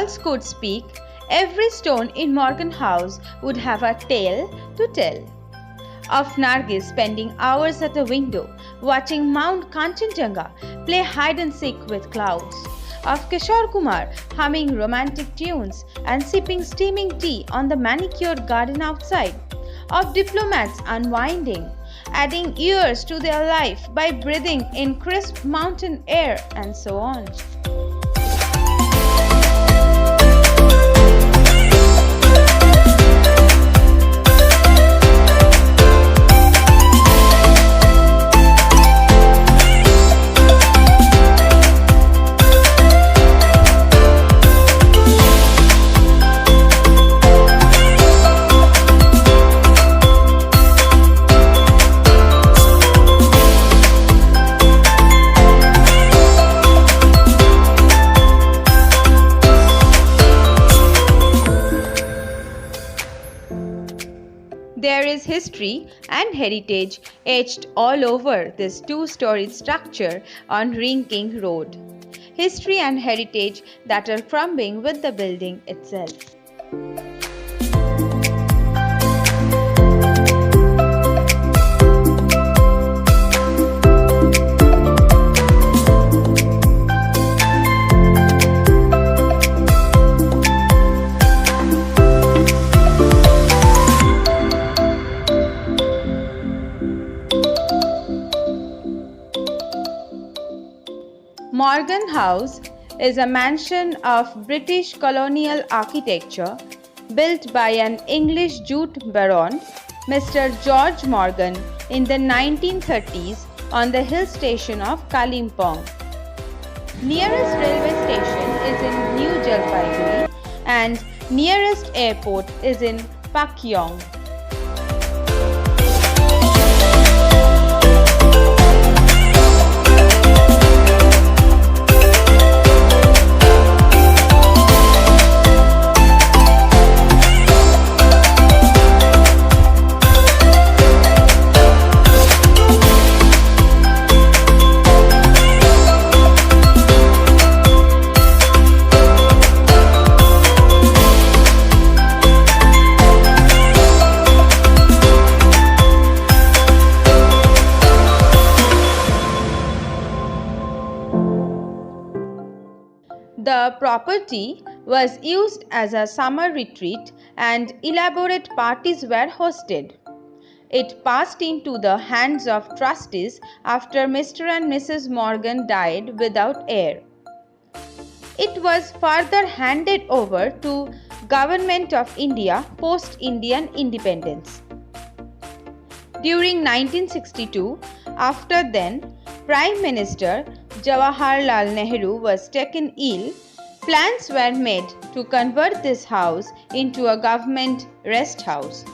walls could speak, every stone in Morgan House would have a tale to tell. Of Nargis spending hours at a window watching Mount Kanchenjunga play hide and seek with clouds. Of Kishore Kumar humming romantic tunes and sipping steaming tea on the manicured garden outside. Of diplomats unwinding, adding years to their life by breathing in crisp mountain air, and so on. There is history and heritage etched all over this two-storied structure on Ring King Road. History and heritage that are crumbing with the building itself. Morgan House is a mansion of British colonial architecture built by an English jute baron, Mr. George Morgan, in the 1930s on the hill station of Kalimpong. Nearest railway station is in New Jalpaiguri and nearest airport is in Pakyong. The property was used as a summer retreat and elaborate parties were hosted. It passed into the hands of trustees after Mr. and Mrs. Morgan died without heir. It was further handed over to Government of India post-Indian independence. During 1962, after then Prime Minister Jawaharlal Nehru was taken ill, plans were made to convert this house into a government rest house.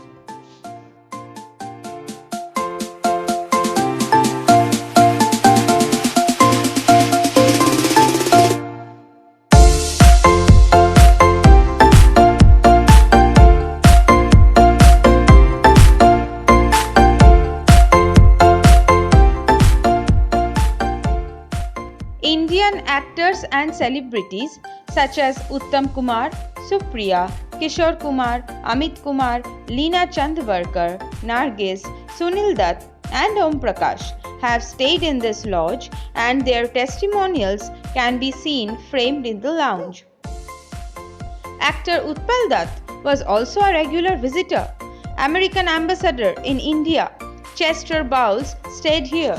Indian actors and celebrities such as Uttam Kumar, Supriya, Kishore Kumar, Amit Kumar, Leena Chandwarkar, Nargis, Sunil Dutt and Om Prakash have stayed in this lodge and their testimonials can be seen framed in the lounge. Actor Utpal Dutt was also a regular visitor. American ambassador in India, Chester Bowles, stayed here.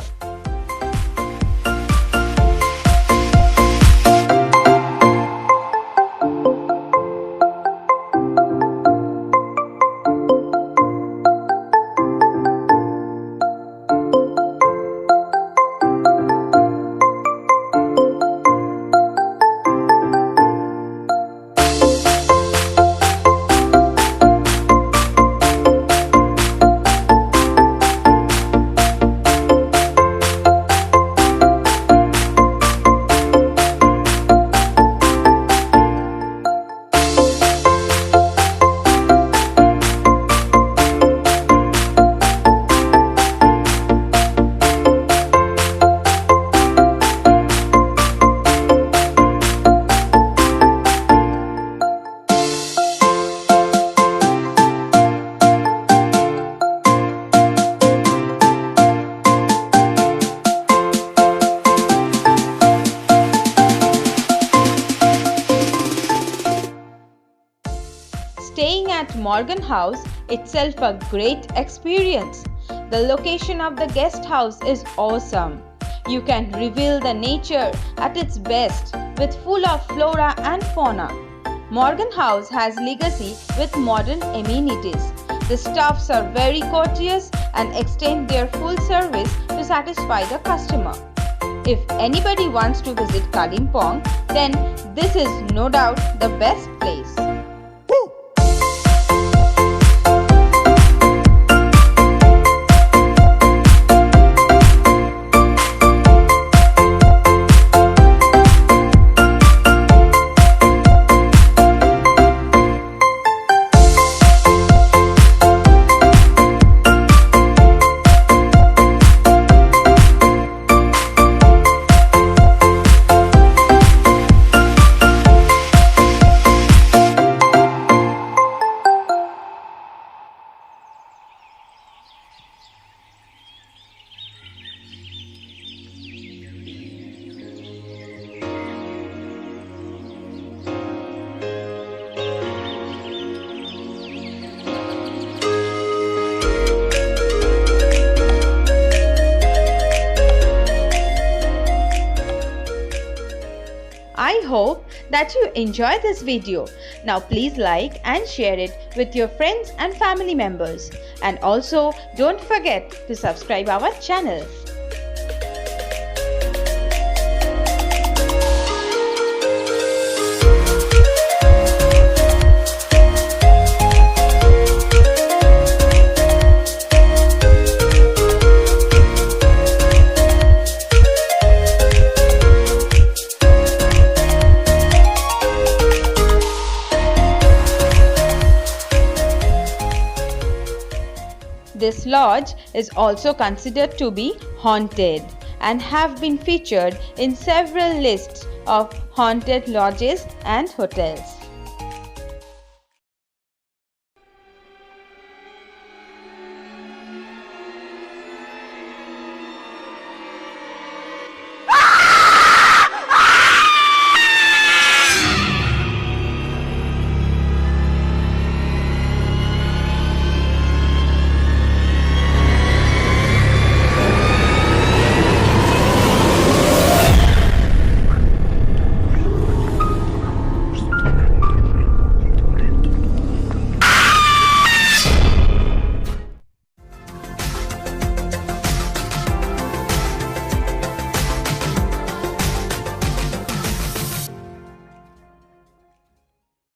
Staying at Morgan House itself a great experience. The location of the guest house is awesome. You can reveal the nature at its best with full of flora and fauna. Morgan House has legacy with modern amenities. The staffs are very courteous and extend their full service to satisfy the customer. If anybody wants to visit Kalimpong, then this is no doubt the best place. I hope that you enjoy this video. Now please like and share it with your friends and family members. And also don't forget to subscribe our channel. This lodge is also considered to be haunted and have been featured in several lists of haunted lodges and hotels.